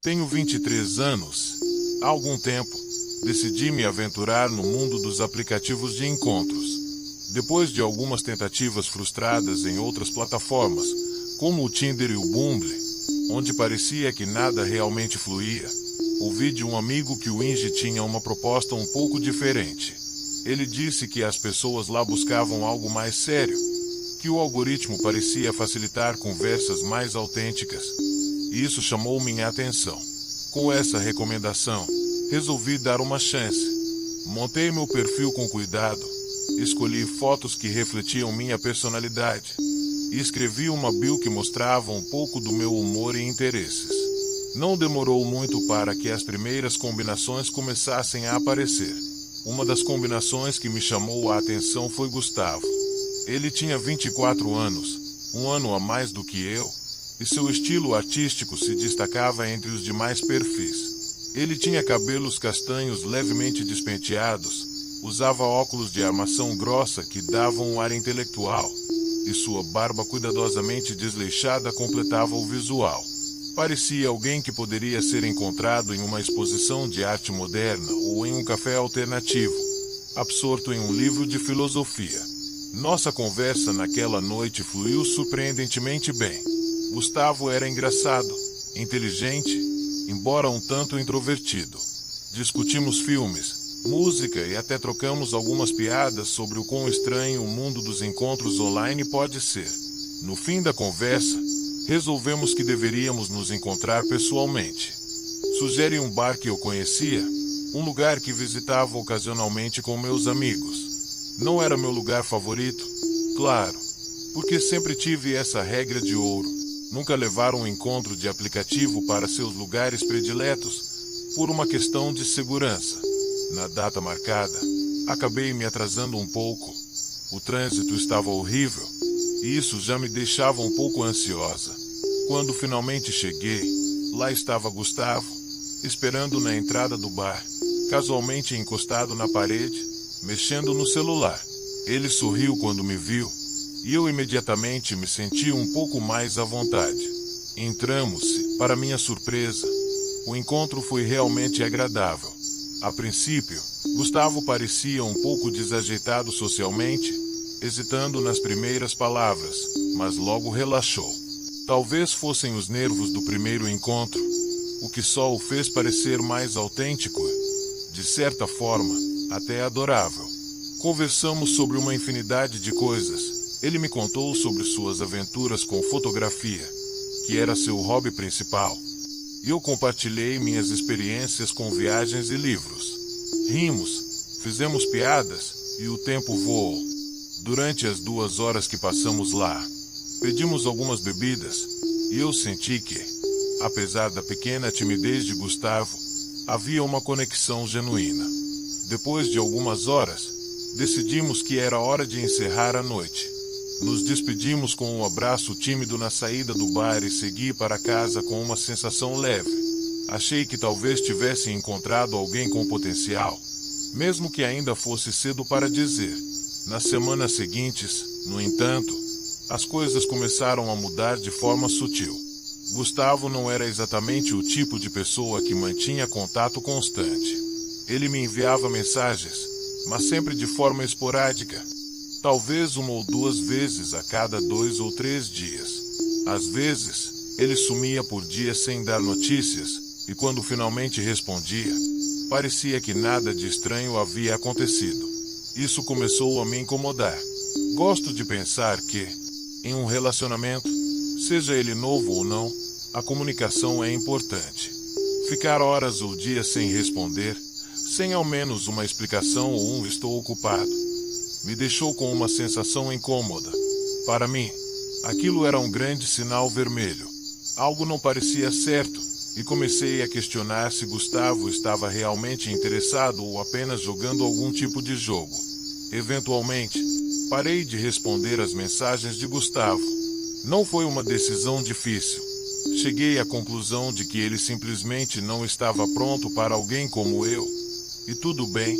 Tenho 23 anos. Há algum tempo, decidi me aventurar no mundo dos aplicativos de encontros. Depois de algumas tentativas frustradas em outras plataformas, como o Tinder e o Bumble, onde parecia que nada realmente fluía, ouvi de um amigo que o Inge tinha uma proposta um pouco diferente. Ele disse que as pessoas lá buscavam algo mais sério, que o algoritmo parecia facilitar conversas mais autênticas, e isso chamou minha atenção. Com essa recomendação, resolvi dar uma chance. Montei meu perfil com cuidado, escolhi fotos que refletiam minha personalidade e escrevi uma bio que mostrava um pouco do meu humor e interesses. Não demorou muito para que as primeiras combinações começassem a aparecer. Uma das combinações que me chamou a atenção foi Gustavo. Ele tinha 24 anos, um ano a mais do que eu, e seu estilo artístico se destacava entre os demais perfis. Ele tinha cabelos castanhos levemente despenteados, usava óculos de armação grossa que davam um ar intelectual, e sua barba cuidadosamente desleixada completava o visual. Parecia alguém que poderia ser encontrado em uma exposição de arte moderna ou em um café alternativo, absorto em um livro de filosofia. Nossa conversa naquela noite fluiu surpreendentemente bem. Gustavo era engraçado, inteligente, embora um tanto introvertido. Discutimos filmes, música e até trocamos algumas piadas sobre o quão estranho o mundo dos encontros online pode ser. No fim da conversa, resolvemos que deveríamos nos encontrar pessoalmente. Sugere um bar que eu conhecia, um lugar que visitava ocasionalmente com meus amigos. Não era meu lugar favorito, claro, porque sempre tive essa regra de ouro: nunca levar um encontro de aplicativo para seus lugares prediletos, por uma questão de segurança. Na data marcada, acabei me atrasando um pouco. O trânsito estava horrível, e isso já me deixava um pouco ansiosa. Quando finalmente cheguei, lá estava Gustavo, esperando na entrada do bar, casualmente encostado na parede, mexendo no celular. Ele sorriu quando me viu, e eu imediatamente me senti um pouco mais à vontade. Entramos e, para minha surpresa, o encontro foi realmente agradável. A princípio, Gustavo parecia um pouco desajeitado socialmente, hesitando nas primeiras palavras, mas logo relaxou. Talvez fossem os nervos do primeiro encontro, o que só o fez parecer mais autêntico, de certa forma, até adorável. Conversamos sobre uma infinidade de coisas. Ele me contou sobre suas aventuras com fotografia, que era seu hobby principal, e eu compartilhei minhas experiências com viagens e livros. Rimos, fizemos piadas, e o tempo voou. Durante as 2 horas que passamos lá, pedimos algumas bebidas, e eu senti que, apesar da pequena timidez de Gustavo, havia uma conexão genuína. Depois de algumas horas, decidimos que era hora de encerrar a noite. Nos despedimos com um abraço tímido na saída do bar e segui para casa com uma sensação leve. Achei que talvez tivesse encontrado alguém com potencial, mesmo que ainda fosse cedo para dizer. Nas semanas seguintes, no entanto, as coisas começaram a mudar de forma sutil. Gustavo não era exatamente o tipo de pessoa que mantinha contato constante. Ele me enviava mensagens, mas sempre de forma esporádica. Talvez 1 ou 2 vezes a cada 2 ou 3 dias. Às vezes, ele sumia por dias sem dar notícias, e quando finalmente respondia, parecia que nada de estranho havia acontecido. Isso começou a me incomodar. Gosto de pensar que, em um relacionamento, seja ele novo ou não, a comunicação é importante. Ficar horas ou dias sem responder, sem ao menos uma explicação ou um "estou ocupado", me deixou com uma sensação incômoda. Para mim, aquilo era um grande sinal vermelho. Algo não parecia certo, e comecei a questionar se Gustavo estava realmente interessado ou apenas jogando algum tipo de jogo. Eventualmente, parei de responder às mensagens de Gustavo. Não foi uma decisão difícil. Cheguei à conclusão de que ele simplesmente não estava pronto para alguém como eu. E tudo bem,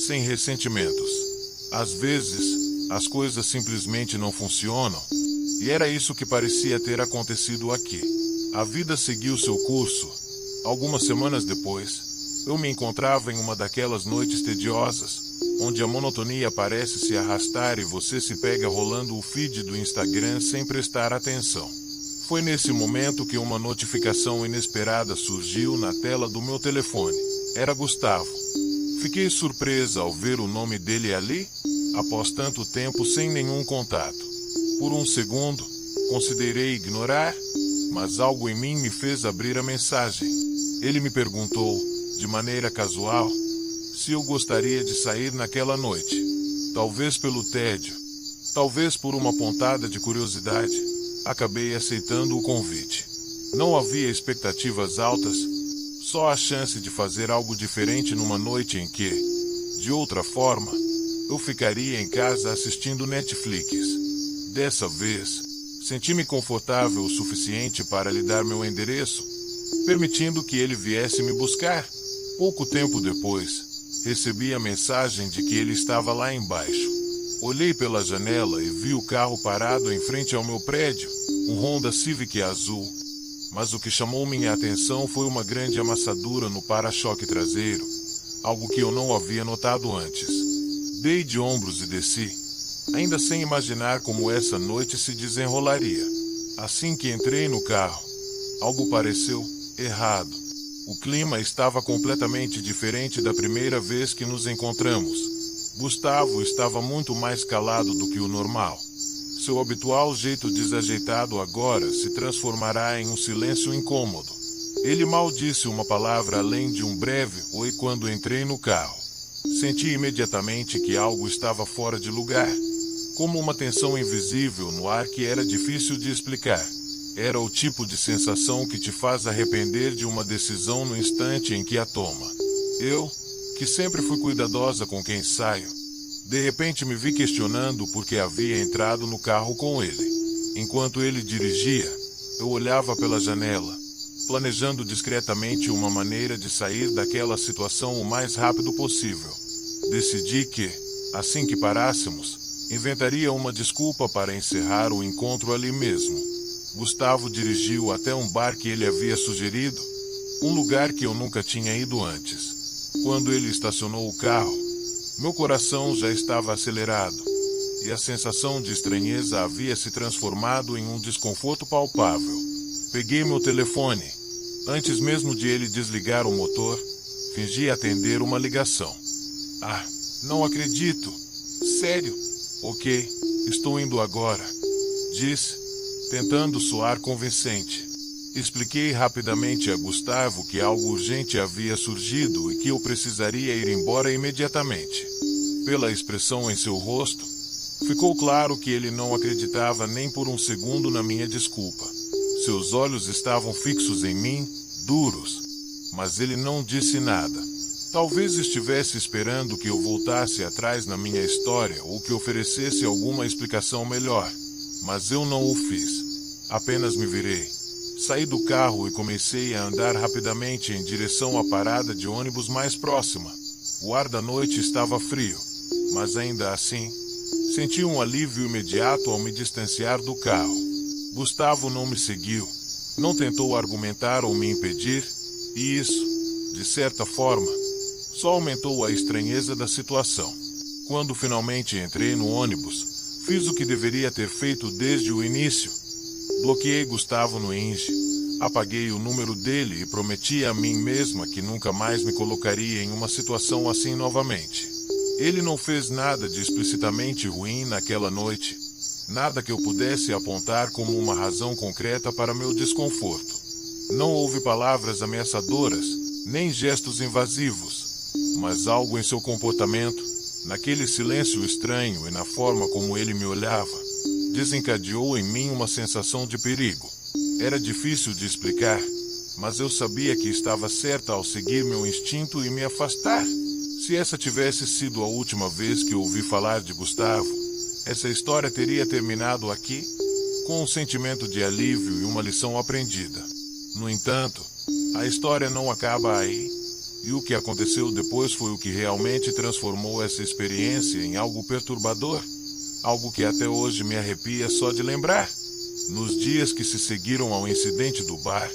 sem ressentimentos. Às vezes, as coisas simplesmente não funcionam, e era isso que parecia ter acontecido aqui. A vida seguiu seu curso, Algumas semanas depois, eu me encontrava em uma daquelas noites tediosas, onde a monotonia parece se arrastar e você se pega rolando o feed do Instagram sem prestar atenção. Foi nesse momento que uma notificação inesperada surgiu na tela do meu telefone. Era Gustavo. Fiquei surpresa ao ver o nome dele ali, após tanto tempo sem nenhum contato. Por um segundo, considerei ignorar, mas algo em mim me fez abrir a mensagem. Ele me perguntou, de maneira casual, se eu gostaria de sair naquela noite. Talvez pelo tédio, talvez por uma pontada de curiosidade, acabei aceitando o convite. Não havia expectativas altas, só a chance de fazer algo diferente numa noite em que, de outra forma, eu ficaria em casa assistindo Netflix. Dessa vez, senti-me confortável o suficiente para lhe dar meu endereço, permitindo que ele viesse me buscar. Pouco tempo depois, recebi a mensagem de que ele estava lá embaixo. Olhei pela janela e vi o carro parado em frente ao meu prédio, um Honda Civic azul. Mas o que chamou minha atenção foi uma grande amassadura no para-choque traseiro, algo que eu não havia notado antes. Dei de ombros e desci, ainda sem imaginar como essa noite se desenrolaria. Assim que entrei no carro, algo pareceu errado. O clima estava completamente diferente da primeira vez que nos encontramos. Gustavo estava muito mais calado do que o normal. Seu habitual jeito desajeitado agora se transformará em um silêncio incômodo. Ele mal disse uma palavra além de um breve oi quando entrei no carro. Senti imediatamente que algo estava fora de lugar, como uma tensão invisível no ar que era difícil de explicar. Era o tipo de sensação que te faz arrepender de uma decisão no instante em que a toma. Eu, que sempre fui cuidadosa com quem saio, de repente me vi questionando por que havia entrado no carro com ele. Enquanto ele dirigia, eu olhava pela janela, planejando discretamente uma maneira de sair daquela situação o mais rápido possível. Decidi que, assim que parássemos, inventaria uma desculpa para encerrar o encontro ali mesmo. Gustavo dirigiu até um bar que ele havia sugerido, um lugar que eu nunca tinha ido antes. Quando ele estacionou o carro, meu coração já estava acelerado, e a sensação de estranheza havia se transformado em um desconforto palpável. Peguei meu telefone. Antes mesmo de ele desligar o motor, fingi atender uma ligação. Ah, não acredito. Sério? Ok, estou indo agora, disse, tentando soar convincente. Expliquei rapidamente a Gustavo que algo urgente havia surgido e que eu precisaria ir embora imediatamente. Pela expressão em seu rosto, ficou claro que ele não acreditava nem por um segundo na minha desculpa. Seus olhos estavam fixos em mim, duros, mas ele não disse nada. Talvez estivesse esperando que eu voltasse atrás na minha história ou que oferecesse alguma explicação melhor, mas eu não o fiz. Apenas me virei. Saí do carro e comecei a andar rapidamente em direção à parada de ônibus mais próxima. O ar da noite estava frio, mas ainda assim, senti um alívio imediato ao me distanciar do carro. Gustavo não me seguiu, não tentou argumentar ou me impedir, e isso, de certa forma, só aumentou a estranheza da situação. Quando finalmente entrei no ônibus, fiz o que deveria ter feito desde o início. Bloqueei Gustavo no Inge, apaguei o número dele e prometi a mim mesma que nunca mais me colocaria em uma situação assim novamente. Ele não fez nada de explicitamente ruim naquela noite, nada que eu pudesse apontar como uma razão concreta para meu desconforto. Não houve palavras ameaçadoras, nem gestos invasivos, mas algo em seu comportamento, naquele silêncio estranho e na forma como ele me olhava, desencadeou em mim uma sensação de perigo. Era difícil de explicar, mas eu sabia que estava certa ao seguir meu instinto e me afastar. Se essa tivesse sido a última vez que ouvi falar de Gustavo, essa história teria terminado aqui, com um sentimento de alívio e uma lição aprendida. No entanto, a história não acaba aí, e o que aconteceu depois foi o que realmente transformou essa experiência em algo perturbador. Algo que até hoje me arrepia só de lembrar. Nos dias que se seguiram ao incidente do bar,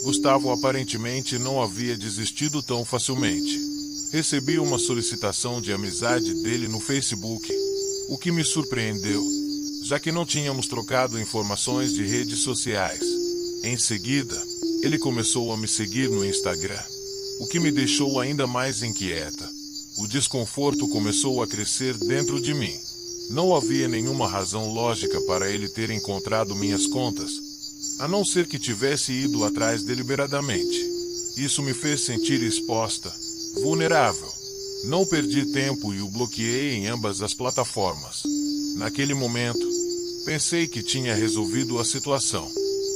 Gustavo aparentemente não havia desistido tão facilmente. Recebi uma solicitação de amizade dele no Facebook, o que me surpreendeu, já que não tínhamos trocado informações de redes sociais. Em seguida, ele começou a me seguir no Instagram, o que me deixou ainda mais inquieta. O desconforto começou a crescer dentro de mim. Não havia nenhuma razão lógica para ele ter encontrado minhas contas, a não ser que tivesse ido atrás deliberadamente. Isso me fez sentir exposta, vulnerável. Não perdi tempo e o bloqueei em ambas as plataformas. Naquele momento, pensei que tinha resolvido a situação.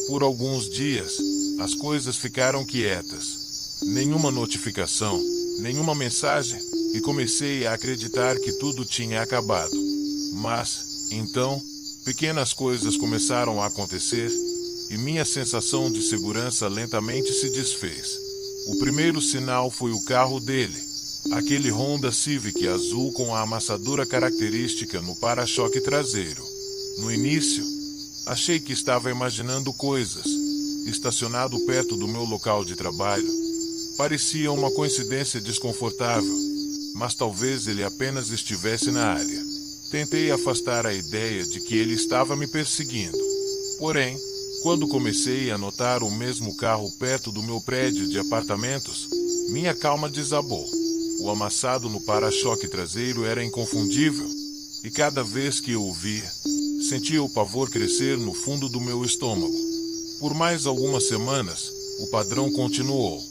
Por alguns dias, as coisas ficaram quietas. Nenhuma notificação, nenhuma mensagem, e comecei a acreditar que tudo tinha acabado. Mas, então, pequenas coisas começaram a acontecer, e minha sensação de segurança lentamente se desfez. O primeiro sinal foi o carro dele, aquele Honda Civic azul com a amassadura característica no para-choque traseiro. No início, achei que estava imaginando coisas. Estacionado perto do meu local de trabalho, parecia uma coincidência desconfortável, mas talvez ele apenas estivesse na área. Tentei afastar a ideia de que ele estava me perseguindo. Porém, quando comecei a notar o mesmo carro perto do meu prédio de apartamentos, minha calma desabou. O amassado no para-choque traseiro era inconfundível, e cada vez que eu o via, sentia o pavor crescer no fundo do meu estômago. Por mais algumas semanas, o padrão continuou.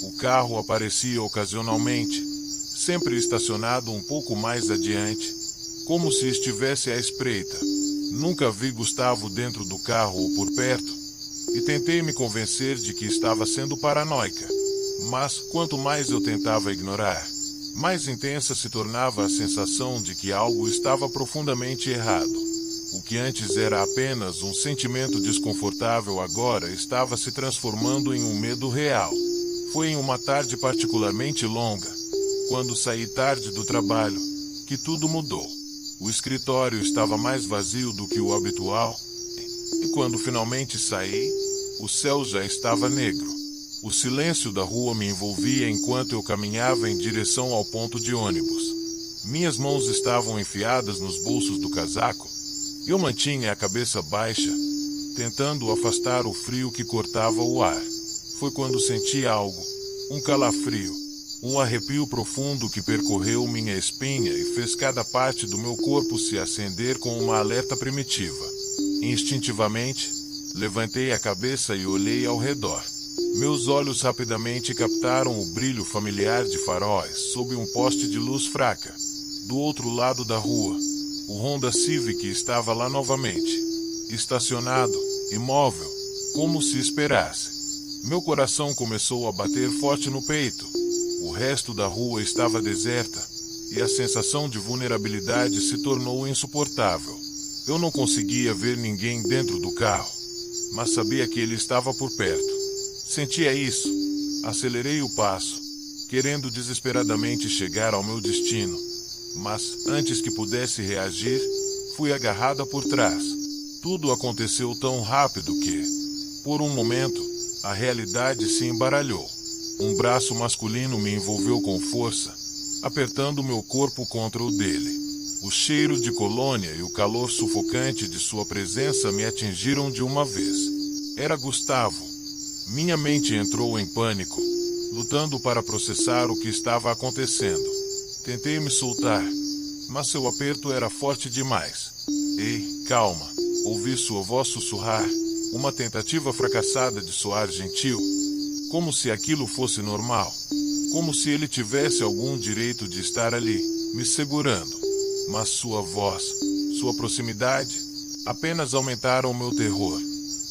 O carro aparecia ocasionalmente, sempre estacionado um pouco mais adiante, como se estivesse à espreita. Nunca vi Gustavo dentro do carro ou por perto, e tentei me convencer de que estava sendo paranoica. Mas, quanto mais eu tentava ignorar, mais intensa se tornava a sensação de que algo estava profundamente errado. O que antes era apenas um sentimento desconfortável agora estava se transformando em um medo real. Foi em uma tarde particularmente longa, quando saí tarde do trabalho, que tudo mudou. O escritório estava mais vazio do que o habitual, e quando finalmente saí, o céu já estava negro. O silêncio da rua me envolvia enquanto eu caminhava em direção ao ponto de ônibus. Minhas mãos estavam enfiadas nos bolsos do casaco, e eu mantinha a cabeça baixa, tentando afastar o frio que cortava o ar. Foi quando senti algo, um calafrio, um arrepio profundo que percorreu minha espinha e fez cada parte do meu corpo se acender com uma alerta primitiva. Instintivamente, levantei a cabeça e olhei ao redor. Meus olhos rapidamente captaram o brilho familiar de faróis sob um poste de luz fraca. Do outro lado da rua, o Honda Civic estava lá novamente, estacionado, imóvel, como se esperasse. Meu coração começou a bater forte no peito. O resto da rua estava deserta, e a sensação de vulnerabilidade se tornou insuportável. Eu não conseguia ver ninguém dentro do carro, mas sabia que ele estava por perto. Sentia isso. Acelerei o passo, querendo desesperadamente chegar ao meu destino, mas, antes que pudesse reagir, fui agarrada por trás. Tudo aconteceu tão rápido que, por um momento, a realidade se embaralhou. Um braço masculino me envolveu com força, apertando meu corpo contra o dele. O cheiro de colônia e o calor sufocante de sua presença me atingiram de uma vez. Era Gustavo. Minha mente entrou em pânico, lutando para processar o que estava acontecendo. Tentei me soltar, mas seu aperto era forte demais. Ei, calma, ouvi sua voz sussurrar, uma tentativa fracassada de soar gentil, como se aquilo fosse normal, como se ele tivesse algum direito de estar ali, me segurando. Mas sua voz, sua proximidade, apenas aumentaram o meu terror.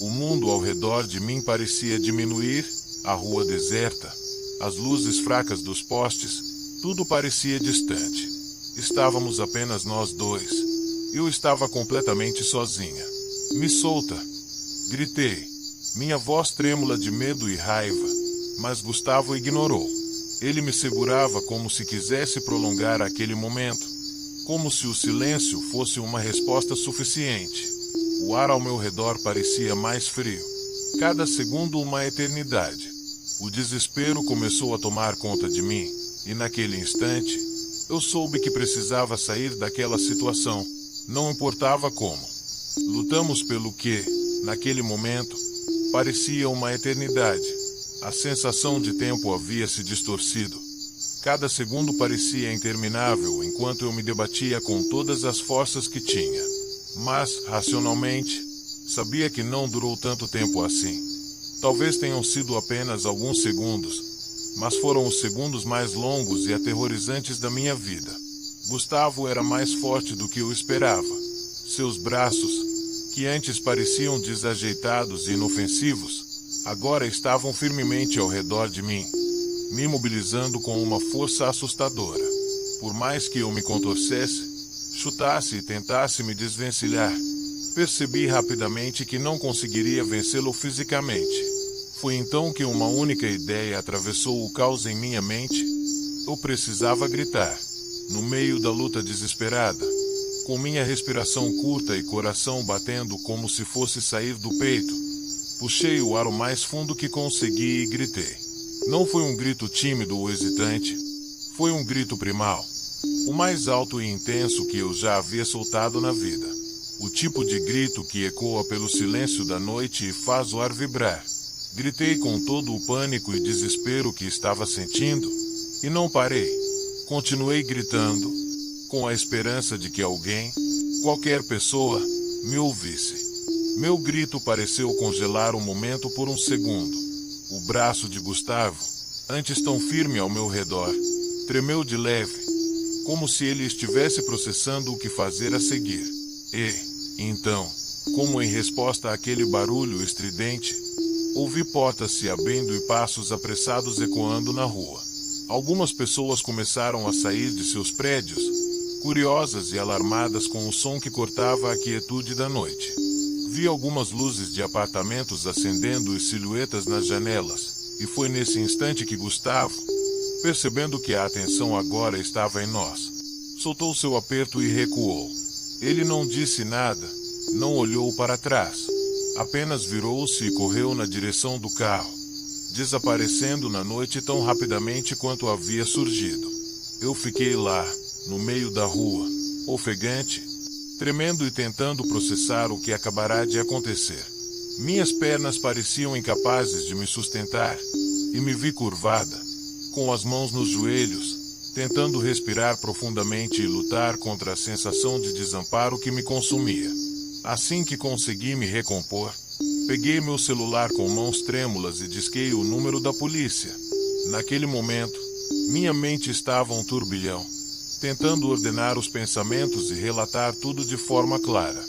O mundo ao redor de mim parecia diminuir, a rua deserta, as luzes fracas dos postes, tudo parecia distante. Estávamos apenas nós dois. Eu estava completamente sozinha. Me solta! Gritei, minha voz trêmula de medo e raiva, mas Gustavo ignorou. Ele me segurava como se quisesse prolongar aquele momento, como se o silêncio fosse uma resposta suficiente. O ar ao meu redor parecia mais frio. cada segundo uma eternidade. O desespero começou a tomar conta de mim, e naquele instante, eu soube que precisava sair daquela situação, não importava como. Lutamos pelo que, naquele momento, parecia uma eternidade. A sensação de tempo havia se distorcido. Cada segundo parecia interminável enquanto eu me debatia com todas as forças que tinha. Mas, racionalmente, sabia que não durou tanto tempo assim. Talvez tenham sido apenas alguns segundos, mas foram os segundos mais longos e aterrorizantes da minha vida. Gustavo era mais forte do que eu esperava. Seus braços, que antes pareciam desajeitados e inofensivos, agora estavam firmemente ao redor de mim, me imobilizando com uma força assustadora. Por mais que eu me contorcesse, chutasse e tentasse me desvencilhar, percebi rapidamente que não conseguiria vencê-lo fisicamente. Foi então que uma única ideia atravessou o caos em minha mente. Eu precisava gritar. No meio da luta desesperada, com minha respiração curta e coração batendo como se fosse sair do peito, puxei o ar o mais fundo que consegui e gritei. Não foi um grito tímido ou hesitante, foi um grito primal, o mais alto e intenso que eu já havia soltado na vida. O tipo de grito que ecoa pelo silêncio da noite e faz o ar vibrar. Gritei com todo o pânico e desespero que estava sentindo, e não parei. Continuei gritando, com a esperança de que alguém, qualquer pessoa, me ouvisse. Meu grito pareceu congelar o momento por um segundo. O braço de Gustavo, antes tão firme ao meu redor, tremeu de leve, como se ele estivesse processando o que fazer a seguir. E, então, como em resposta àquele barulho estridente, ouvi portas se abrindo e passos apressados ecoando na rua. Algumas pessoas começaram a sair de seus prédios, curiosas e alarmadas com o som que cortava a quietude da noite. Vi algumas luzes de apartamentos acendendo e silhuetas nas janelas, e foi nesse instante que Gustavo, percebendo que a atenção agora estava em nós, soltou seu aperto e recuou. Ele não disse nada, não olhou para trás, apenas virou-se e correu na direção do carro, desaparecendo na noite tão rapidamente quanto havia surgido. Eu fiquei lá, no meio da rua, ofegante, tremendo e tentando processar o que acabará de acontecer. Minhas pernas pareciam incapazes de me sustentar, e me vi curvada, com as mãos nos joelhos, tentando respirar profundamente e lutar contra a sensação de desamparo que me consumia. Assim que consegui me recompor, peguei meu celular com mãos trêmulas e disquei o número da polícia. Naquele momento, minha mente estava um turbilhão, tentando ordenar os pensamentos e relatar tudo de forma clara.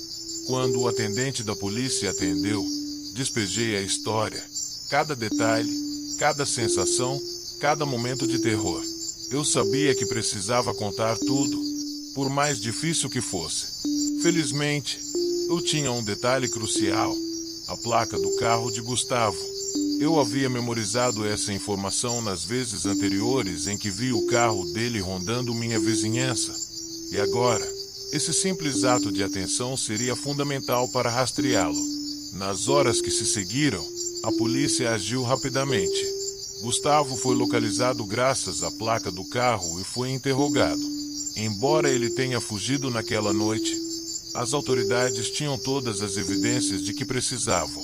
Quando o atendente da polícia atendeu, despejei a história, cada detalhe, cada sensação, cada momento de terror. Eu sabia que precisava contar tudo, por mais difícil que fosse. Felizmente, eu tinha um detalhe crucial: a placa do carro de Gustavo. Eu havia memorizado essa informação nas vezes anteriores em que vi o carro dele rondando minha vizinhança. E agora, esse simples ato de atenção seria fundamental para rastreá-lo. Nas horas que se seguiram, a polícia agiu rapidamente. Gustavo foi localizado graças à placa do carro e foi interrogado. Embora ele tenha fugido naquela noite, as autoridades tinham todas as evidências de que precisavam.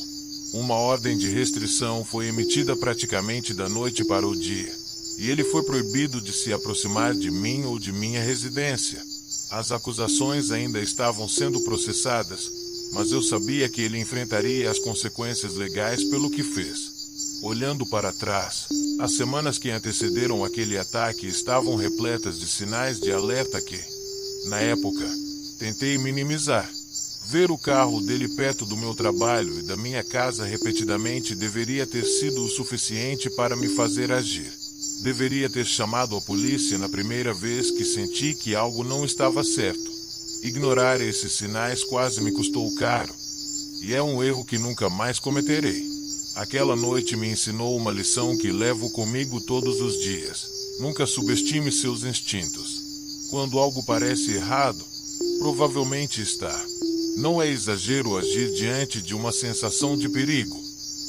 Uma ordem de restrição foi emitida praticamente da noite para o dia, e ele foi proibido de se aproximar de mim ou de minha residência. As acusações ainda estavam sendo processadas, mas eu sabia que ele enfrentaria as consequências legais pelo que fez. Olhando para trás, as semanas que antecederam aquele ataque estavam repletas de sinais de alerta que, na época, tentei minimizar. Ver o carro dele perto do meu trabalho e da minha casa repetidamente deveria ter sido o suficiente para me fazer agir. Deveria ter chamado a polícia na primeira vez que senti que algo não estava certo. Ignorar esses sinais quase me custou caro, e é um erro que nunca mais cometerei. Aquela noite me ensinou uma lição que levo comigo todos os dias. Nunca subestime seus instintos. Quando algo parece errado, provavelmente está. Não é exagero agir diante de uma sensação de perigo.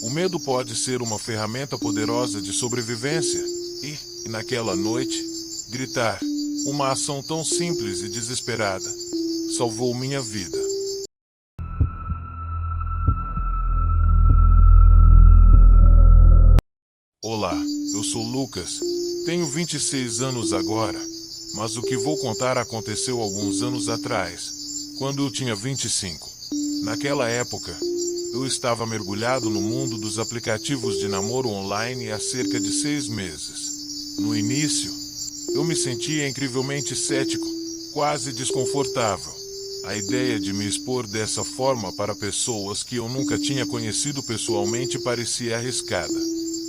O medo pode ser uma ferramenta poderosa de sobrevivência e naquela noite, gritar, uma ação tão simples e desesperada, salvou minha vida. Olá, eu sou Lucas, tenho 26 anos agora, mas o que vou contar aconteceu alguns anos atrás, quando eu tinha 25. Naquela época, eu estava mergulhado no mundo dos aplicativos de namoro online há cerca de 6 meses. No início, eu me sentia incrivelmente cético, quase desconfortável. A ideia de me expor dessa forma para pessoas que eu nunca tinha conhecido pessoalmente parecia arriscada.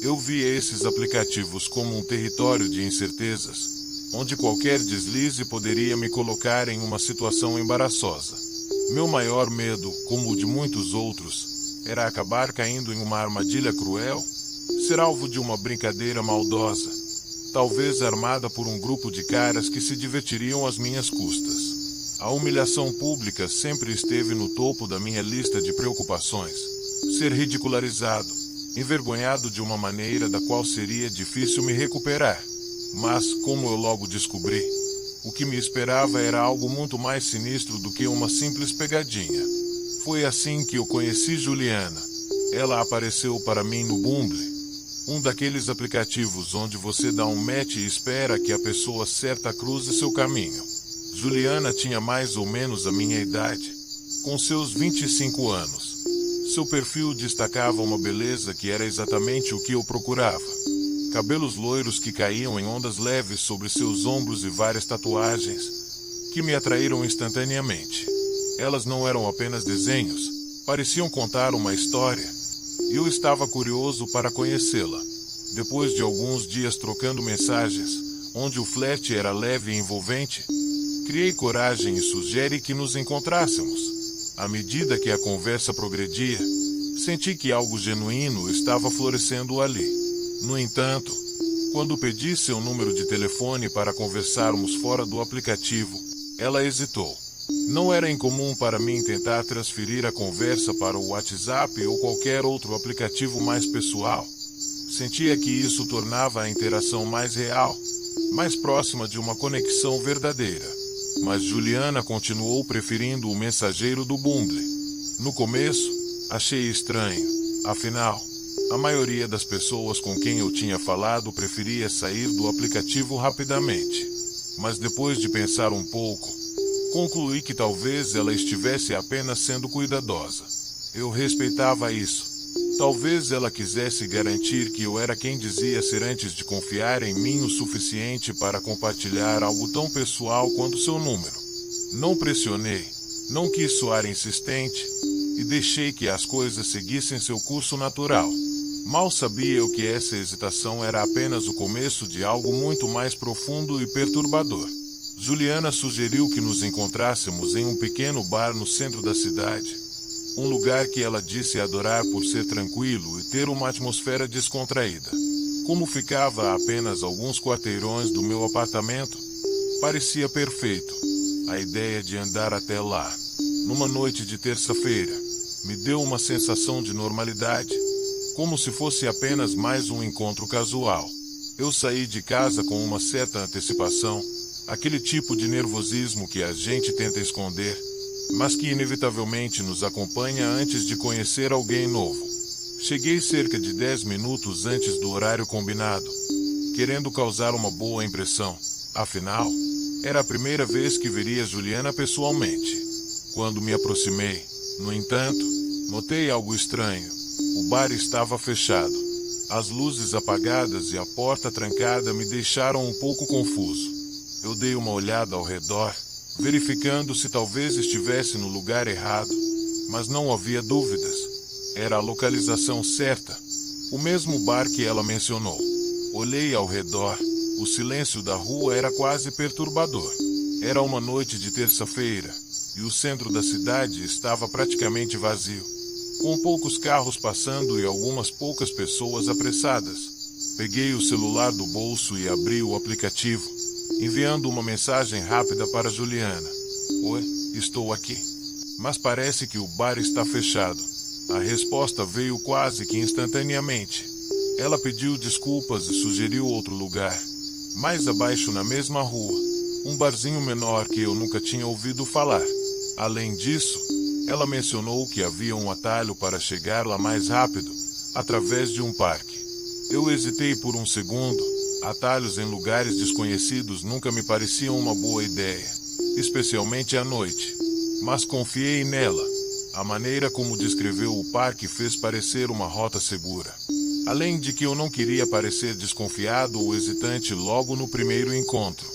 Eu via esses aplicativos como um território de incertezas, onde qualquer deslize poderia me colocar em uma situação embaraçosa. Meu maior medo, como o de muitos outros, era acabar caindo em uma armadilha cruel, ser alvo de uma brincadeira maldosa, talvez armada por um grupo de caras que se divertiriam às minhas custas. A humilhação pública sempre esteve no topo da minha lista de preocupações. Ser ridicularizado, envergonhado de uma maneira da qual seria difícil me recuperar. Mas, como eu logo descobri, o que me esperava era algo muito mais sinistro do que uma simples pegadinha. Foi assim que eu conheci Juliana. Ela apareceu para mim no Bumble, um daqueles aplicativos onde você dá um match e espera que a pessoa certa cruze seu caminho. Juliana tinha mais ou menos a minha idade, com seus 25 anos. Seu perfil destacava uma beleza que era exatamente o que eu procurava. Cabelos loiros que caíam em ondas leves sobre seus ombros e várias tatuagens, que me atraíram instantaneamente. Elas não eram apenas desenhos, pareciam contar uma história, e eu estava curioso para conhecê-la. Depois de alguns dias trocando mensagens, onde o flerte era leve e envolvente, criei coragem e sugeri que nos encontrássemos. À medida que a conversa progredia, senti que algo genuíno estava florescendo ali. No entanto, quando pedi seu número de telefone para conversarmos fora do aplicativo, ela hesitou. Não era incomum para mim tentar transferir a conversa para o WhatsApp ou qualquer outro aplicativo mais pessoal. Sentia que isso tornava a interação mais real, mais próxima de uma conexão verdadeira. Mas Juliana continuou preferindo o mensageiro do Bumble. No começo, achei estranho. Afinal, a maioria das pessoas com quem eu tinha falado preferia sair do aplicativo rapidamente. Mas depois de pensar um pouco, concluí que talvez ela estivesse apenas sendo cuidadosa. Eu respeitava isso. Talvez ela quisesse garantir que eu era quem dizia ser antes de confiar em mim o suficiente para compartilhar algo tão pessoal quanto seu número. Não pressionei, não quis soar insistente, e deixei que as coisas seguissem seu curso natural. Mal sabia eu que essa hesitação era apenas o começo de algo muito mais profundo e perturbador. Juliana sugeriu que nos encontrássemos em um pequeno bar no centro da cidade. Um lugar que ela disse adorar por ser tranquilo e ter uma atmosfera descontraída. Como ficava a apenas alguns quarteirões do meu apartamento, parecia perfeito. A ideia de andar até lá, numa noite de terça-feira, me deu uma sensação de normalidade, como se fosse apenas mais um encontro casual. Eu saí de casa com uma certa antecipação, aquele tipo de nervosismo que a gente tenta esconder, mas que inevitavelmente nos acompanha antes de conhecer alguém novo. Cheguei cerca de 10 minutos antes do horário combinado, querendo causar uma boa impressão. Afinal, era a primeira vez que veria Juliana pessoalmente. Quando me aproximei, no entanto, notei algo estranho. O bar estava fechado. As luzes apagadas e a porta trancada me deixaram um pouco confuso. Eu dei uma olhada ao redor, verificando se talvez estivesse no lugar errado, mas não havia dúvidas. Era a localização certa, o mesmo bar que ela mencionou. Olhei ao redor, o silêncio da rua era quase perturbador. Era uma noite de terça-feira, e o centro da cidade estava praticamente vazio, com poucos carros passando e algumas poucas pessoas apressadas. Peguei o celular do bolso e abri o aplicativo, enviando uma mensagem rápida para Juliana. Oi, estou aqui. Mas parece que o bar está fechado. A resposta veio quase que instantaneamente. Ela pediu desculpas e sugeriu outro lugar. Mais abaixo, na mesma rua, um barzinho menor que eu nunca tinha ouvido falar. Além disso, ela mencionou que havia um atalho para chegar lá mais rápido, através de um parque. Eu hesitei por um segundo. Atalhos em lugares desconhecidos nunca me pareciam uma boa ideia, especialmente à noite. Mas confiei nela. A maneira como descreveu o parque fez parecer uma rota segura. Além de que eu não queria parecer desconfiado ou hesitante logo no primeiro encontro.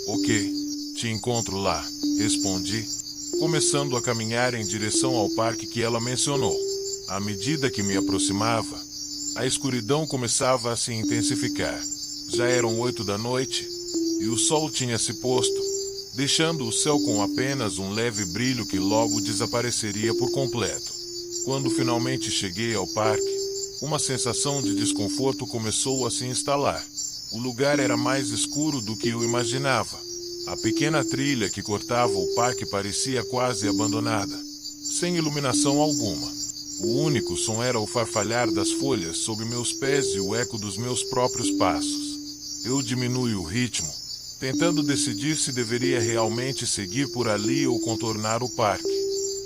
Ok, te encontro lá, respondi, começando a caminhar em direção ao parque que ela mencionou. À medida que me aproximava, a escuridão começava a se intensificar. Já eram 8 da noite, e o sol tinha se posto, deixando o céu com apenas um leve brilho que logo desapareceria por completo. Quando finalmente cheguei ao parque, uma sensação de desconforto começou a se instalar. O lugar era mais escuro do que eu imaginava. A pequena trilha que cortava o parque parecia quase abandonada, sem iluminação alguma. O único som era o farfalhar das folhas sob meus pés e o eco dos meus próprios passos. Eu diminui o ritmo, tentando decidir se deveria realmente seguir por ali ou contornar o parque.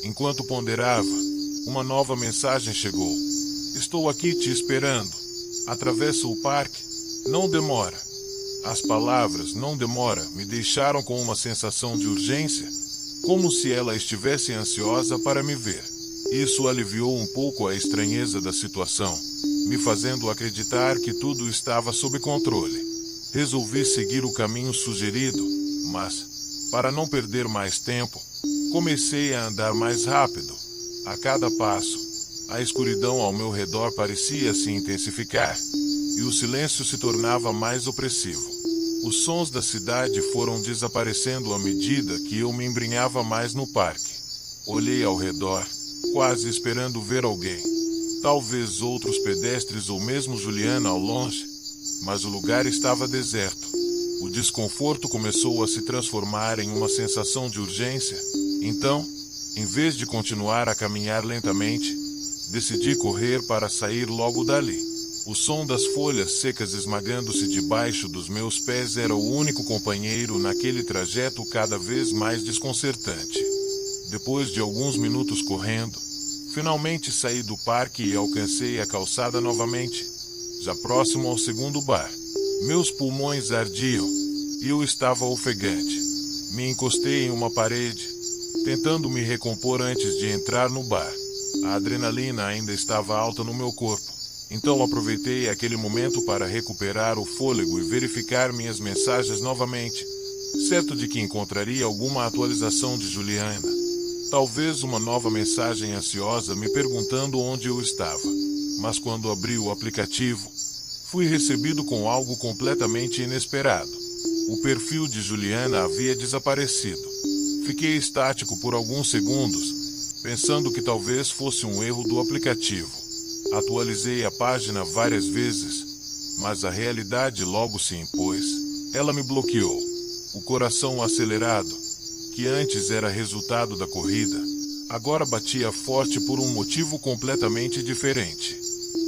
Enquanto ponderava, uma nova mensagem chegou. Estou aqui te esperando. Atravessa o parque. Não demora. As palavras "não demora" me deixaram com uma sensação de urgência, como se ela estivesse ansiosa para me ver. Isso aliviou um pouco a estranheza da situação, me fazendo acreditar que tudo estava sob controle. Resolvi seguir o caminho sugerido, mas, para não perder mais tempo, comecei a andar mais rápido. A cada passo, a escuridão ao meu redor parecia se intensificar, e o silêncio se tornava mais opressivo. Os sons da cidade foram desaparecendo à medida que eu me embrenhava mais no parque. Olhei ao redor, quase esperando ver alguém. Talvez outros pedestres ou mesmo Juliana ao longe, mas o lugar estava deserto. O desconforto começou a se transformar em uma sensação de urgência. Então, em vez de continuar a caminhar lentamente, decidi correr para sair logo dali. O som das folhas secas esmagando-se debaixo dos meus pés era o único companheiro naquele trajeto cada vez mais desconcertante. Depois de alguns minutos correndo, finalmente saí do parque e alcancei a calçada novamente, já próximo ao segundo bar. Meus pulmões ardiam, e eu estava ofegante. Me encostei em uma parede, tentando me recompor antes de entrar no bar. A adrenalina ainda estava alta no meu corpo, então aproveitei aquele momento para recuperar o fôlego e verificar minhas mensagens novamente, certo de que encontraria alguma atualização de Juliana. Talvez uma nova mensagem ansiosa me perguntando onde eu estava. Mas quando abri o aplicativo, fui recebido com algo completamente inesperado. O perfil de Juliana havia desaparecido. Fiquei estático por alguns segundos, pensando que talvez fosse um erro do aplicativo. Atualizei a página várias vezes, mas a realidade logo se impôs. Ela me bloqueou. O coração acelerado, que antes era resultado da corrida, agora batia forte por um motivo completamente diferente.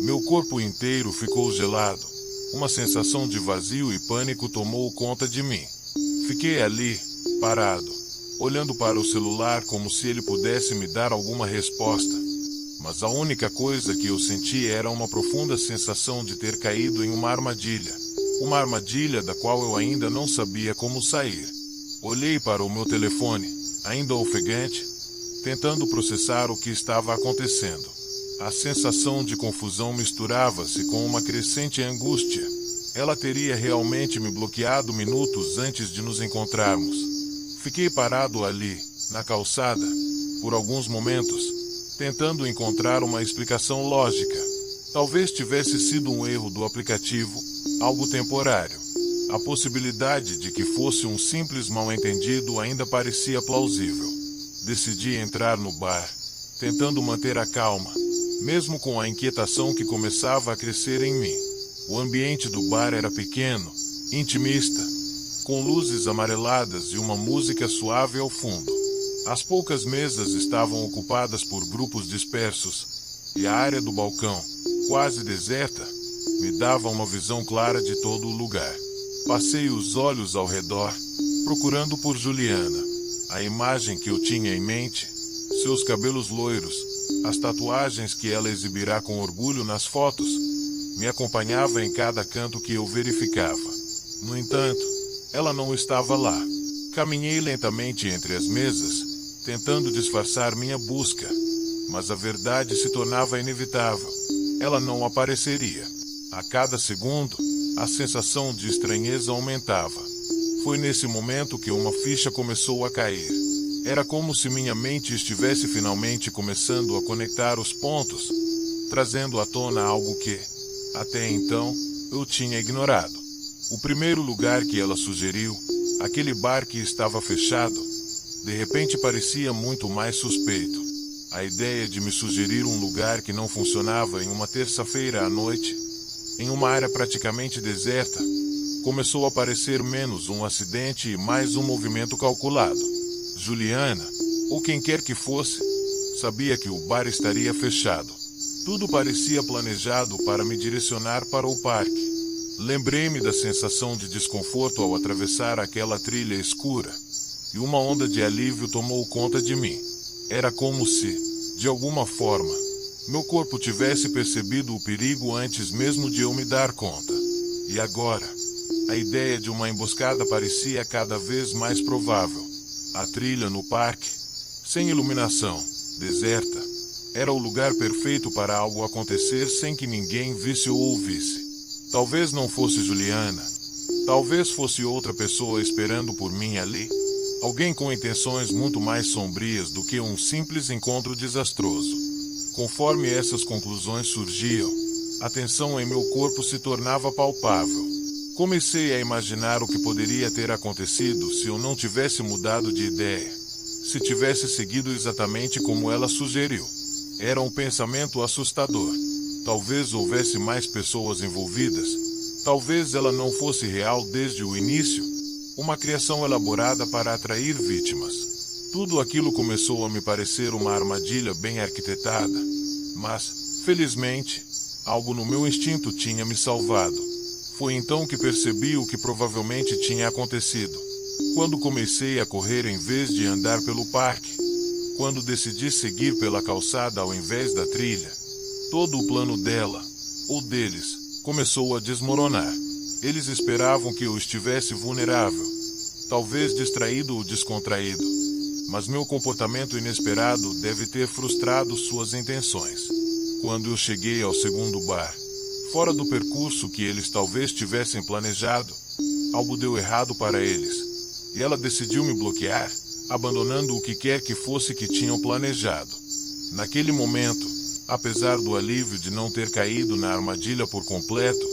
Meu corpo inteiro ficou gelado. Uma sensação de vazio e pânico tomou conta de mim. Fiquei ali, parado, olhando para o celular como se ele pudesse me dar alguma resposta. Mas a única coisa que eu senti era uma profunda sensação de ter caído em uma armadilha. Uma armadilha da qual eu ainda não sabia como sair. Olhei para o meu telefone, ainda ofegante, tentando processar o que estava acontecendo. A sensação de confusão misturava-se com uma crescente angústia. Ela teria realmente me bloqueado minutos antes de nos encontrarmos. Fiquei parado ali, na calçada, por alguns momentos, tentando encontrar uma explicação lógica. Talvez tivesse sido um erro do aplicativo, algo temporário. A possibilidade de que fosse um simples mal-entendido ainda parecia plausível. Decidi entrar no bar, tentando manter a calma, mesmo com a inquietação que começava a crescer em mim. O ambiente do bar era pequeno, intimista, com luzes amareladas e uma música suave ao fundo. As poucas mesas estavam ocupadas por grupos dispersos, e a área do balcão, quase deserta, me dava uma visão clara de todo o lugar. Passei os olhos ao redor, procurando por Juliana. A imagem que eu tinha em mente, seus cabelos loiros, as tatuagens que ela exibirá com orgulho nas fotos, me acompanhava em cada canto que eu verificava. No entanto, ela não estava lá. Caminhei lentamente entre as mesas, tentando disfarçar minha busca, mas a verdade se tornava inevitável. Ela não apareceria. A cada segundo, a sensação de estranheza aumentava. Foi nesse momento que uma ficha começou a cair. Era como se minha mente estivesse finalmente começando a conectar os pontos, trazendo à tona algo que, até então, eu tinha ignorado. O primeiro lugar que ela sugeriu, aquele bar que estava fechado, de repente parecia muito mais suspeito. A ideia de me sugerir um lugar que não funcionava em uma terça-feira à noite, em uma área praticamente deserta, começou a parecer menos um acidente e mais um movimento calculado. Juliana, ou quem quer que fosse, sabia que o bar estaria fechado. Tudo parecia planejado para me direcionar para o parque. Lembrei-me da sensação de desconforto ao atravessar aquela trilha escura, e uma onda de alívio tomou conta de mim. Era como se, de alguma forma, meu corpo tivesse percebido o perigo antes mesmo de eu me dar conta. E agora, a ideia de uma emboscada parecia cada vez mais provável. A trilha no parque, sem iluminação, deserta, era o lugar perfeito para algo acontecer sem que ninguém visse ou ouvisse. Talvez não fosse Juliana. Talvez fosse outra pessoa esperando por mim ali. Alguém com intenções muito mais sombrias do que um simples encontro desastroso. Conforme essas conclusões surgiam, a tensão em meu corpo se tornava palpável. Comecei a imaginar o que poderia ter acontecido se eu não tivesse mudado de ideia, se tivesse seguido exatamente como ela sugeriu. Era um pensamento assustador. Talvez houvesse mais pessoas envolvidas. Talvez ela não fosse real desde o início. Uma criação elaborada para atrair vítimas. Tudo aquilo começou a me parecer uma armadilha bem arquitetada. Mas, felizmente, algo no meu instinto tinha me salvado. Foi então que percebi o que provavelmente tinha acontecido. Quando comecei a correr em vez de andar pelo parque. Quando decidi seguir pela calçada ao invés da trilha. Todo o plano dela, ou deles, começou a desmoronar. Eles esperavam que eu estivesse vulnerável, talvez distraído ou descontraído. Mas meu comportamento inesperado deve ter frustrado suas intenções. Quando eu cheguei ao segundo bar, fora do percurso que eles talvez tivessem planejado, algo deu errado para eles, e ela decidiu me bloquear, abandonando o que quer que fosse que tinham planejado. Naquele momento, apesar do alívio de não ter caído na armadilha por completo,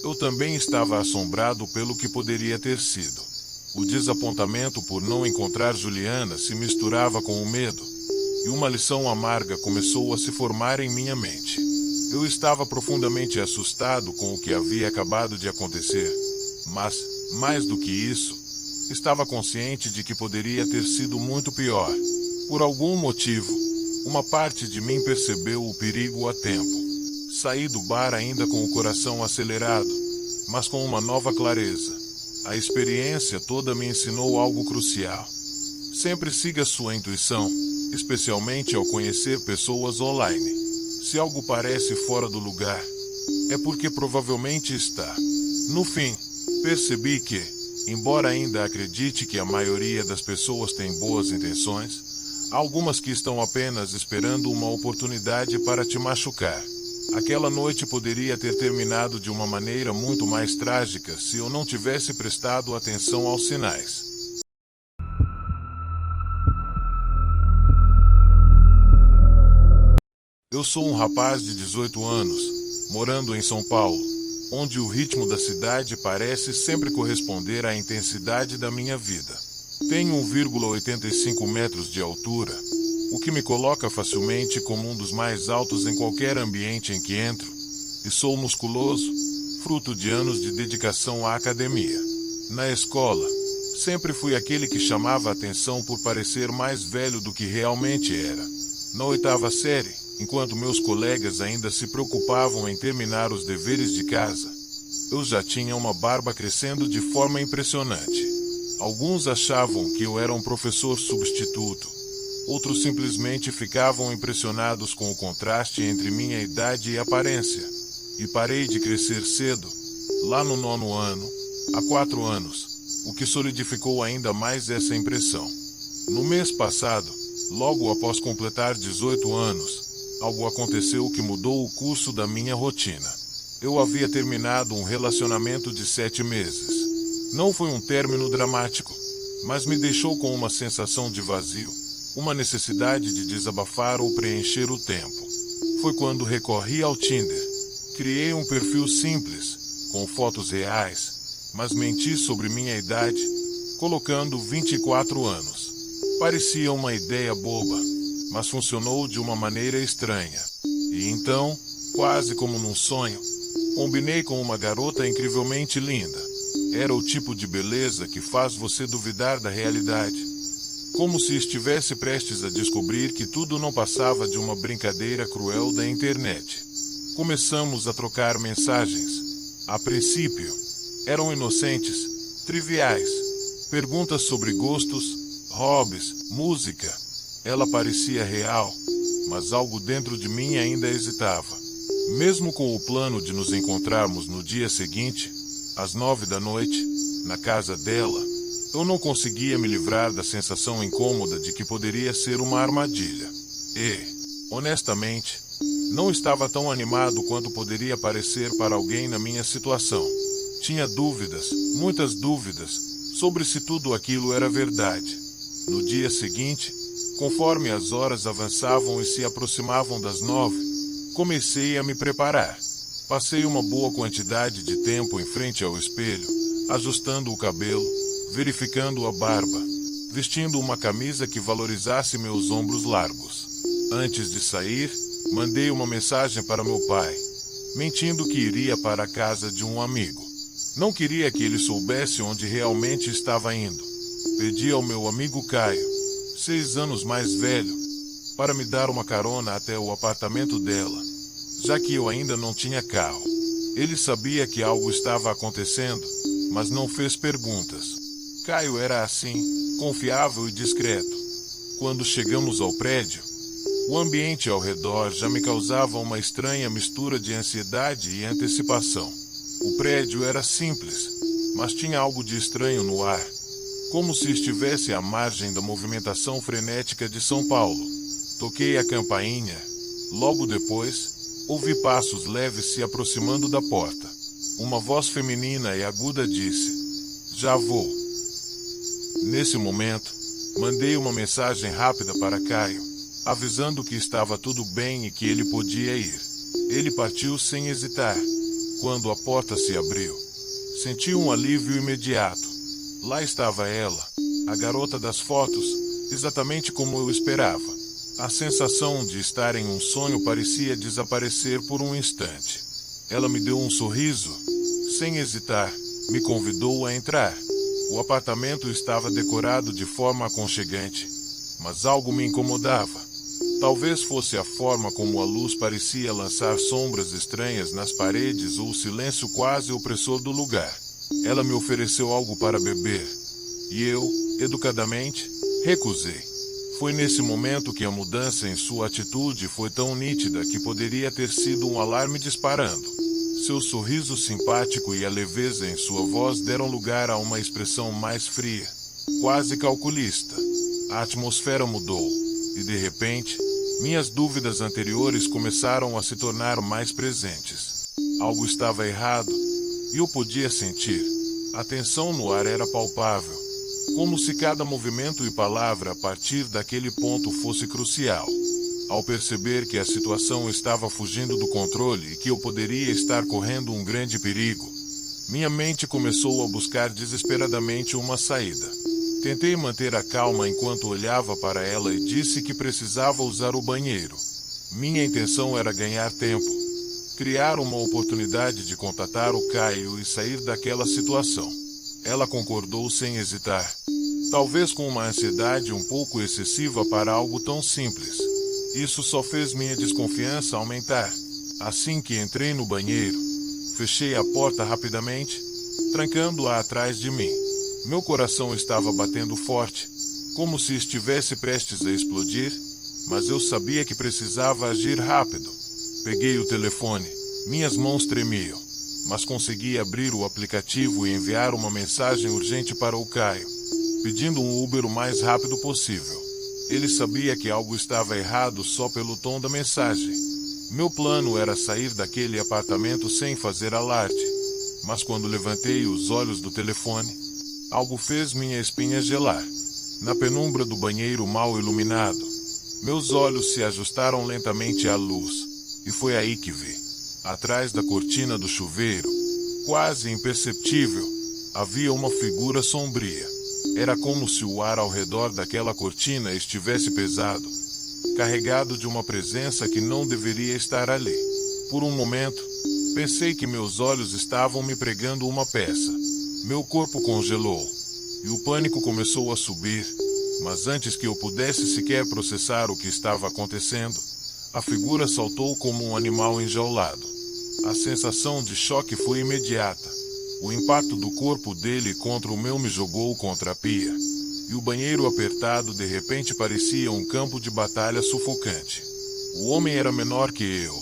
eu também estava assombrado pelo que poderia ter sido. O desapontamento por não encontrar Juliana se misturava com o medo, e uma lição amarga começou a se formar em minha mente. Eu estava profundamente assustado com o que havia acabado de acontecer, mas, mais do que isso, estava consciente de que poderia ter sido muito pior. Por algum motivo, uma parte de mim percebeu o perigo a tempo. Saí do bar ainda com o coração acelerado, mas com uma nova clareza. A experiência toda me ensinou algo crucial. Sempre siga sua intuição, especialmente ao conhecer pessoas online. Se algo parece fora do lugar, é porque provavelmente está. No fim, percebi que, embora ainda acredite que a maioria das pessoas tem boas intenções, há algumas que estão apenas esperando uma oportunidade para te machucar. Aquela noite poderia ter terminado de uma maneira muito mais trágica se eu não tivesse prestado atenção aos sinais. Eu sou um rapaz de 18 anos, morando em São Paulo, onde o ritmo da cidade parece sempre corresponder à intensidade da minha vida. Tenho 1,85 metros de altura, o que me coloca facilmente como um dos mais altos em qualquer ambiente em que entro, e sou musculoso, fruto de anos de dedicação à academia. Na escola, sempre fui aquele que chamava a atenção por parecer mais velho do que realmente era. Na 8ª série, Enquanto meus colegas ainda se preocupavam em terminar os deveres de casa, eu já tinha uma barba crescendo de forma impressionante. Alguns achavam que eu era um professor substituto. Outros simplesmente ficavam impressionados com o contraste entre minha idade e aparência. E parei de crescer cedo, lá no 9º ano, há 4 anos, o que solidificou ainda mais essa impressão. No mês passado, logo após completar 18 anos, algo aconteceu que mudou o curso da minha rotina. Eu havia terminado um relacionamento de 7 meses. Não foi um término dramático, mas me deixou com uma sensação de vazio, uma necessidade de desabafar ou preencher o tempo. Foi quando recorri ao Tinder. Criei um perfil simples, com fotos reais, mas menti sobre minha idade, colocando 24 anos. Parecia uma ideia boba, mas funcionou de uma maneira estranha. E então, quase como num sonho, combinei com uma garota incrivelmente linda. Era o tipo de beleza que faz você duvidar da realidade. Como se estivesse prestes a descobrir que tudo não passava de uma brincadeira cruel da internet. Começamos a trocar mensagens. A princípio, eram inocentes, triviais. Perguntas sobre gostos, hobbies, música. Ela parecia real, mas algo dentro de mim ainda hesitava. Mesmo com o plano de nos encontrarmos no dia seguinte, às 9 da noite, na casa dela, eu não conseguia me livrar da sensação incômoda de que poderia ser uma armadilha. E, honestamente, não estava tão animado quanto poderia parecer para alguém na minha situação. Tinha dúvidas, muitas dúvidas, sobre se tudo aquilo era verdade. No dia seguinte, conforme as horas avançavam e se aproximavam das 9, comecei a me preparar. Passei uma boa quantidade de tempo em frente ao espelho, ajustando o cabelo, verificando a barba, vestindo uma camisa que valorizasse meus ombros largos. Antes de sair, mandei uma mensagem para meu pai, mentindo que iria para a casa de um amigo. Não queria que ele soubesse onde realmente estava indo. Pedi ao meu amigo Caio, 6 anos mais velho, para me dar uma carona até o apartamento dela, já que eu ainda não tinha carro. Ele sabia que algo estava acontecendo, mas não fez perguntas. Caio era assim, confiável e discreto. Quando chegamos ao prédio, o ambiente ao redor já me causava uma estranha mistura de ansiedade e antecipação. O prédio era simples, mas tinha algo de estranho no ar, como se estivesse à margem da movimentação frenética de São Paulo. Toquei a campainha. Logo depois, ouvi passos leves se aproximando da porta. Uma voz feminina e aguda disse: "Já vou." Nesse momento, mandei uma mensagem rápida para Caio, avisando que estava tudo bem e que ele podia ir. Ele partiu sem hesitar. Quando a porta se abriu, senti um alívio imediato. Lá estava ela, a garota das fotos, exatamente como eu esperava. A sensação de estar em um sonho parecia desaparecer por um instante. Ela me deu um sorriso. Sem hesitar, me convidou a entrar. O apartamento estava decorado de forma aconchegante, mas algo me incomodava. Talvez fosse a forma como a luz parecia lançar sombras estranhas nas paredes ou o silêncio quase opressor do lugar. Ela me ofereceu algo para beber, e eu, educadamente, recusei. Foi nesse momento que a mudança em sua atitude foi tão nítida que poderia ter sido um alarme disparando. Seu sorriso simpático e a leveza em sua voz deram lugar a uma expressão mais fria, quase calculista. A atmosfera mudou, e de repente, minhas dúvidas anteriores começaram a se tornar mais presentes. Algo estava errado, e eu podia sentir. A tensão no ar era palpável, como se cada movimento e palavra a partir daquele ponto fosse crucial. Ao perceber que a situação estava fugindo do controle e que eu poderia estar correndo um grande perigo, minha mente começou a buscar desesperadamente uma saída. Tentei manter a calma enquanto olhava para ela e disse que precisava usar o banheiro. Minha intenção era ganhar tempo, criar uma oportunidade de contatar o Caio e sair daquela situação. Ela concordou sem hesitar, talvez com uma ansiedade um pouco excessiva para algo tão simples. Isso só fez minha desconfiança aumentar. Assim que entrei no banheiro, fechei a porta rapidamente, trancando-a atrás de mim. Meu coração estava batendo forte, como se estivesse prestes a explodir, mas eu sabia que precisava agir rápido. Peguei o telefone, minhas mãos tremiam, mas consegui abrir o aplicativo e enviar uma mensagem urgente para o Caio, pedindo um Uber o mais rápido possível. Ele sabia que algo estava errado só pelo tom da mensagem. Meu plano era sair daquele apartamento sem fazer alarde, mas quando levantei os olhos do telefone, algo fez minha espinha gelar. Na penumbra do banheiro mal iluminado, meus olhos se ajustaram lentamente à luz, e foi aí que vi. Atrás da cortina do chuveiro, quase imperceptível, havia uma figura sombria. Era como se o ar ao redor daquela cortina estivesse pesado, carregado de uma presença que não deveria estar ali. Por um momento, pensei que meus olhos estavam me pregando uma peça. Meu corpo congelou, e o pânico começou a subir, mas antes que eu pudesse sequer processar o que estava acontecendo, a figura saltou como um animal enjaulado. A sensação de choque foi imediata. O impacto do corpo dele contra o meu me jogou contra a pia, e o banheiro apertado de repente parecia um campo de batalha sufocante. O homem era menor que eu,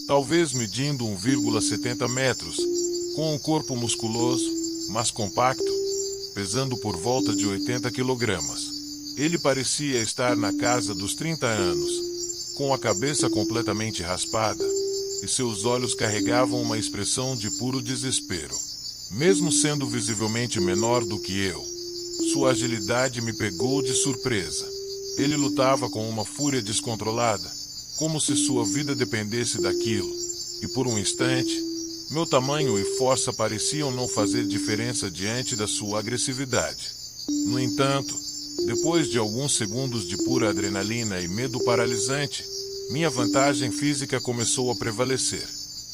talvez medindo 1,70 metros, com um corpo musculoso, mas compacto, pesando por volta de 80 quilogramas. Ele parecia estar na casa dos 30 anos, com a cabeça completamente raspada, e seus olhos carregavam uma expressão de puro desespero. Mesmo sendo visivelmente menor do que eu, sua agilidade me pegou de surpresa. Ele lutava com uma fúria descontrolada, como se sua vida dependesse daquilo, e por um instante, meu tamanho e força pareciam não fazer diferença diante da sua agressividade. No entanto, depois de alguns segundos de pura adrenalina e medo paralisante, minha vantagem física começou a prevalecer.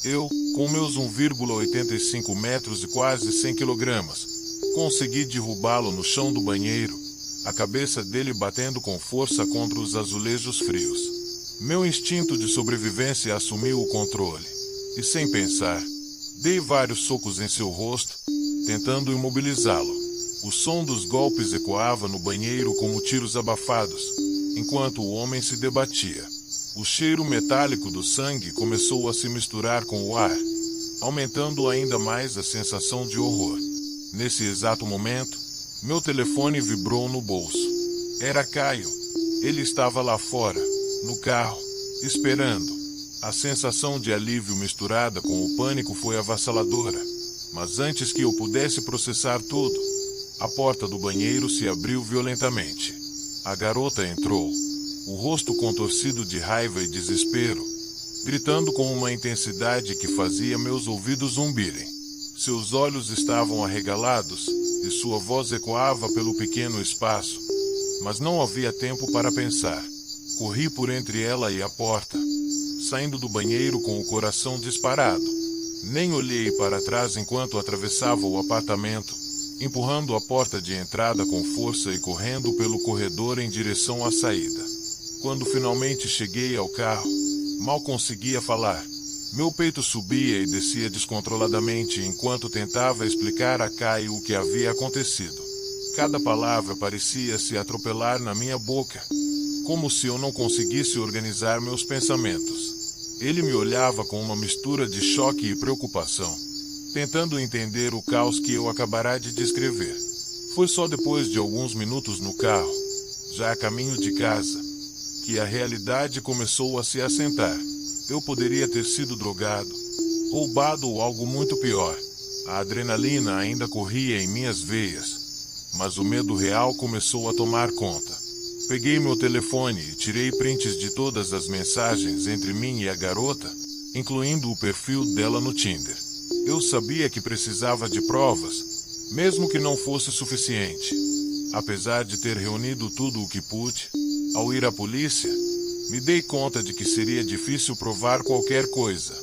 Eu, com meus 1,85 metros e quase 100 quilogramas, consegui derrubá-lo no chão do banheiro, a cabeça dele batendo com força contra os azulejos frios. Meu instinto de sobrevivência assumiu o controle, e sem pensar, dei vários socos em seu rosto, tentando imobilizá-lo. O som dos golpes ecoava no banheiro como tiros abafados, enquanto o homem se debatia. O cheiro metálico do sangue começou a se misturar com o ar, aumentando ainda mais a sensação de horror. Nesse exato momento, meu telefone vibrou no bolso. Era Caio. Ele estava lá fora, no carro, esperando. A sensação de alívio misturada com o pânico foi avassaladora, mas antes que eu pudesse processar tudo, a porta do banheiro se abriu violentamente. A garota entrou, o rosto contorcido de raiva e desespero, gritando com uma intensidade que fazia meus ouvidos zumbirem. Seus olhos estavam arregalados e sua voz ecoava pelo pequeno espaço, mas não havia tempo para pensar. Corri por entre ela e a porta, saindo do banheiro com o coração disparado. Nem olhei para trás enquanto atravessava o apartamento, empurrando a porta de entrada com força e correndo pelo corredor em direção à saída. Quando finalmente cheguei ao carro, mal conseguia falar. Meu peito subia e descia descontroladamente enquanto tentava explicar a Caio o que havia acontecido. Cada palavra parecia se atropelar na minha boca, como se eu não conseguisse organizar meus pensamentos. Ele me olhava com uma mistura de choque e preocupação, tentando entender o caos que eu acabara de descrever. Foi só depois de alguns minutos no carro, já a caminho de casa, que a realidade começou a se assentar. Eu poderia ter sido drogado, roubado ou algo muito pior. A adrenalina ainda corria em minhas veias, mas o medo real começou a tomar conta. Peguei meu telefone e tirei prints de todas as mensagens entre mim e a garota, incluindo o perfil dela no Tinder. Eu sabia que precisava de provas, mesmo que não fosse suficiente. Apesar de ter reunido tudo o que pude, ao ir à polícia, me dei conta de que seria difícil provar qualquer coisa.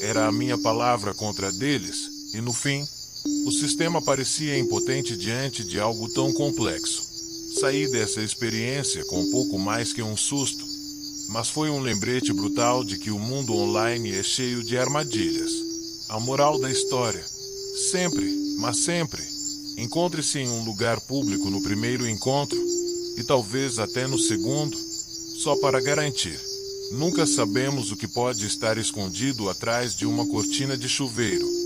Era a minha palavra contra a deles, e no fim, o sistema parecia impotente diante de algo tão complexo. Saí dessa experiência com pouco mais que um susto, Mas foi um lembrete brutal de que o mundo online é cheio de armadilhas. A moral da história: sempre, mas sempre, encontre-se em um lugar público no primeiro encontro, e talvez até no segundo, só para garantir. Nunca sabemos o que pode estar escondido atrás de uma cortina de chuveiro.